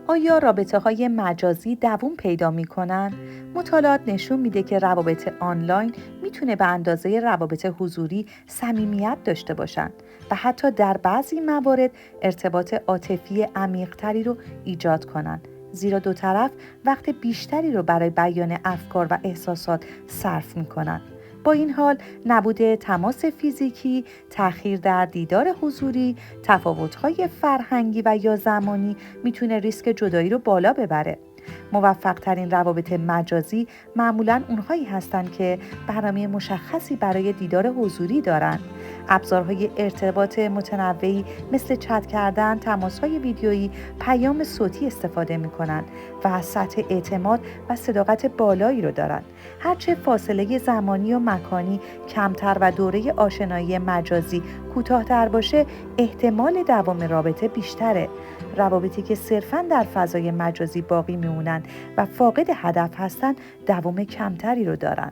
آیا رابطه‌های مجازی دوام پیدا می‌کنن؟ مطالعات نشون میده که روابط آنلاین میتونه به اندازه روابط حضوری صمیمیت داشته باشن و حتی در بعضی موارد ارتباط عاطفی عمیق‌تری رو ایجاد کنن. زیرا دو طرف وقت بیشتری رو برای بیان افکار و احساسات صرف میکنن. با این حال، نبود تماس فیزیکی، تأخیر در دیدار حضوری، تفاوت‌های فرهنگی و یا زمانی میتونه ریسک جدایی رو بالا ببره. موفق ترین روابط مجازی معمولاً اونهایی هستند که برنامه مشخصی برای دیدار حضوری دارن. ابزارهای ارتباط متنوعی مثل چت کردن، تماس‌های ویدیویی، پیام صوتی استفاده می‌کنند و سطح اعتماد و صداقت بالایی رو دارن. هرچه فاصله زمانی و مکانی کمتر و دوره آشنایی مجازی کوتاه‌تر باشه، احتمال دوام رابطه بیشتره. روابطی که صرفاً در فضای مجازی باقی میمونن و فاقد هدف هستن، دوام کمتری رو دارن.